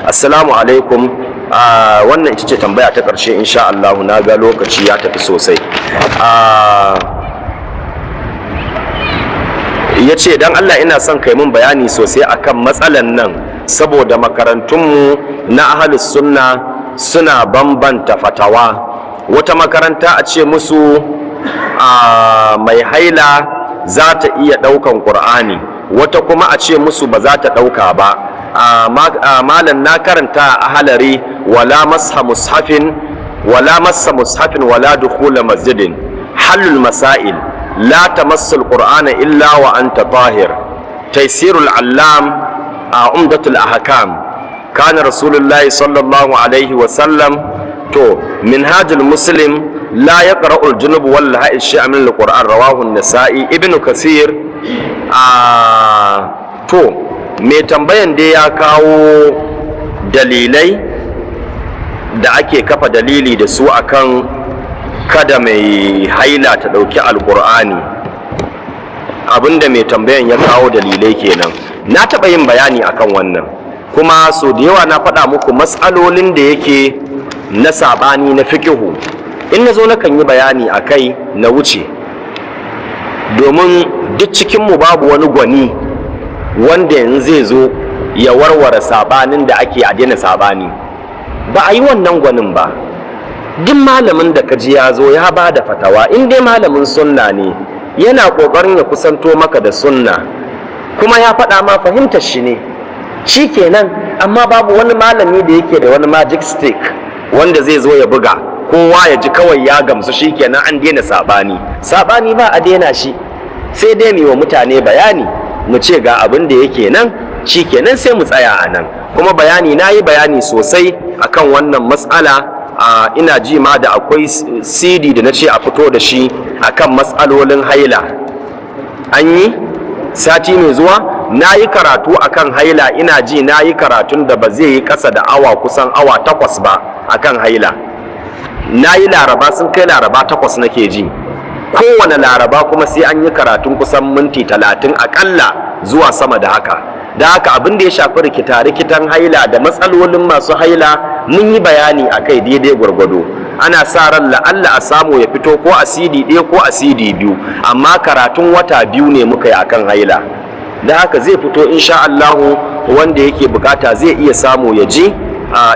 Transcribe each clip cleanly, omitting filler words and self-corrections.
assalamu alaikum. Wannan ita ce tambaya ta ƙarshe insha Allah, na ga lokaci ya tafi sosai. Ya ce don Allah ina son kai mun bayani sosai akan matsalan nan, saboda makarantunmu na ahlus sunna suna bambanta fatawa. Wata makaranta a ce musu mai haila za ta iya ɗaukan ƙur'ani, wata kuma a ce musu ba za ta ɗauka ba. Malam na karanta a halari wala massa mushafin wala dukhula masjidin halul masail la tamassul qur'ana illa wa anta tahir taysirul allam umdatul ahkam kana rasulullahi sallallahu alaihi wa sallam to minhajul muslim la yaqra'ul junub wal ha'il shay'an min alquran rawahu an-nasa'i ibnu kasir. To mai tambayan dai ya kawo dalilai da ake kafa dalili da su akan kada mai haila ta ɗauki alƙur'ani. Abinda mai tambayan ya kawo dalilai kenan. Na taɓa yin bayani akan wannan, kuma so da yawa na faɗa muku matsalolin da yake na saɓani na fikihu, in na zo na kan yi bayani a kai na wuce, domin duk cikinmu babu wani gwani wanda yanzu zai zo ya warware sabanin da ake a daina sabani. Ba a yi wannan gwanin ba. Duk malamin da kaji ya zo ya ba da fatawa, in dai malamin sunna ne, yana ƙoƙarin ya kusanto maka da sunna, kuma ya faɗa ma fahimtar shi ne, shi kenan. Amma babu wani malami da yake da wani magic stick wanda zai zo ya buga kowa ya ji kawai ya gamsu shi kenan an daina sabani. Sabani ba a daina shi, sai dai mu wa mutane bayani, mu ce ga abin da yake nan, shi kenan sai mu tsaya a nan. Kuma bayani, na yi bayani sosai akan wannan matsala. Ina ji ma da akwai cd da na ce a fito da shi akan matsalolin haila. An yi sati mai zuwa na yi karatu akan haila. Ina ji na yi karatun da ba zai yi ƙasa da kusan awa 8 ba akan haila. Na yi laraba, sun kai laraba 8 nake ji. Kowane laraba kuma sai an yi karatun kusan minti 30 akalla zuwa sama da haka. Da haka abin da ya shafi rikitan haila da matsalolin masu haila mun yi bayani a kai daidai gwargwado. Ana sa ran la'alla a samu ya fito ko a CD 1 ko a CD 2, amma karatun wata 2 ne muka yi akan haila. Da haka zai fito insha Allahu, wanda yake bukata zai iya samu ya ji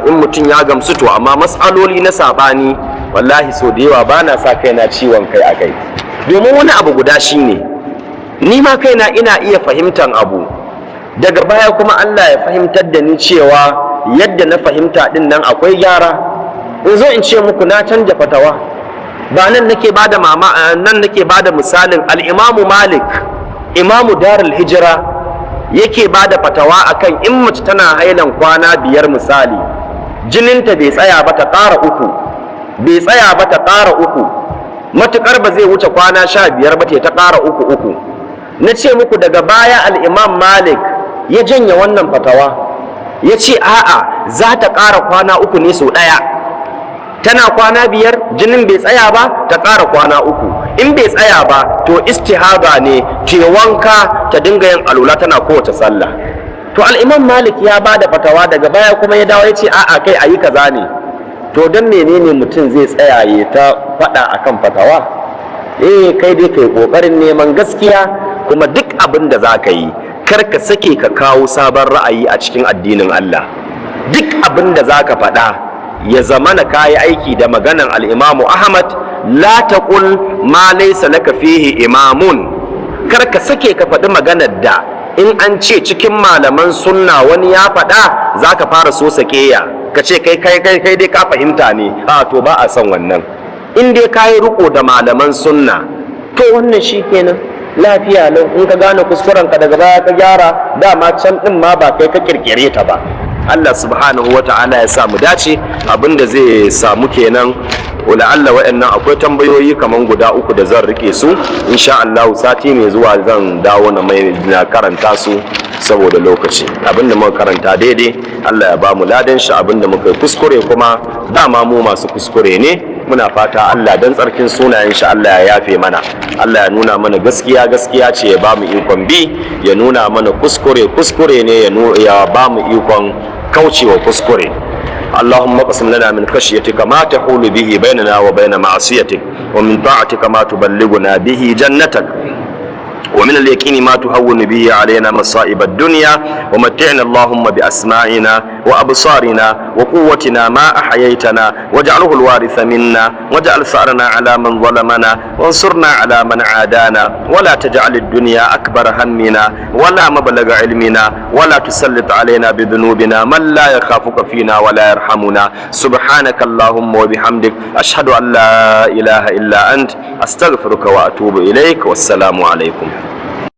in mutum ya gamsu. To amma matsaloli na sabani wallahi so da yawa bana sa kaina ciwon kai a kai, domin wani abu guda shine ni ma kaina ina iya fahimtar abu, daga baya kuma Allah ya fahimtar da ni cewa yadda na fahimta din nan akwai gyara. In zo in ce muku na canja fatawa, ba nan nake bada misalin al-Imamu Malik, Imamu Darul Hijra, yake bada fatawa akan in mace tana hailan kwana 5 misali, jininta bai tsaya ba ta ƙara 3, matuƙar ba zai wuce kwana 15 ba ta ƙara 3. Na ce muku daga baya al-Imam Malik ya janye wannan fatawa, ya ce a'a, za ta ƙara kwana 3 ne sau ɗaya. Tana kwana 5 jinin bai tsaya ba, ta ƙara kwana 3. In bai tsaya ba to istihada ne, ke wanka ta dinga yin alula tana kowace sallah. To al-Imam Malik ya ba da fatawa, daga baya kuma ya dawo ya ce a'a kai ayi kaza ne. To don menene mutum zai tsaya ya ta faɗa akan fatawa? Kai dai kai ƙoƙarin neman gaskiya, kuma duk abin da za ka yi kar ka sake ka kawo sabon ra'ayi a cikin addinin Allah. Duk abin da za ka faɗa ya zamana ka yi aiki da maganan al-Imamu Ahmad, la taqul ma laysa laka fihi imamun. Kar ka sake ka faɗi maganar da in an ce cikin malaman sunna wani ya faɗa za ka fara so sakeya, ka ce kai dai ka fahimta ne. To ba a son wannan. In dai ka yi riko da malaman sunna, to wannan shi kenan lafiya lau. In ka gane kuskurenka daga baya ka gyara, dama can din ma ba kai ka kirkire ta ba. Allah subhanahu wa ta'ala ya sa mu dace. Abinda zai samu kenan. Wala'alla waɗannan akwai tambayoyi kaman guda 3 da zan rike su, insha Allah sati mai zuwa zan dawo na karanta su saboda lokaci. Abinda muka karanta daidai Allah ya ba mu ladan shi, abinda muka kuskure kuma dama mu masu kuskure ne. Muna fata Allah dan tsarkin sunayen shi Allah ya yafe mana. Allah ya nuna mana gaskiya ce ya ba mu ikon bi, ya nuna mana kuskure ne ya ba mu ikon kaucewa kuskure. اللهم اقسم لنا من خشيتك ما تحول به بيننا وبين معصيتك ومن طاعتك ما تبلغنا به جنتك ومن اليقين ما تهون به علينا مصائب الدنيا ومتعنا اللهم بأسماعنا وأبصارنا وقوتنا ما أحييتنا واجعله الوارث منا واجعل ثأرنا على من ظلمنا وانصرنا على من عادانا ولا تجعل الدنيا أكبر همنا ولا مبلغ علمنا ولا تسلط علينا بذنوبنا من لا يخافك فينا ولا يرحمنا. سبحانك اللهم وبحمدك أشهد أن لا إله إلا أنت أستغفرك وأتوب إليك والسلام عليكم.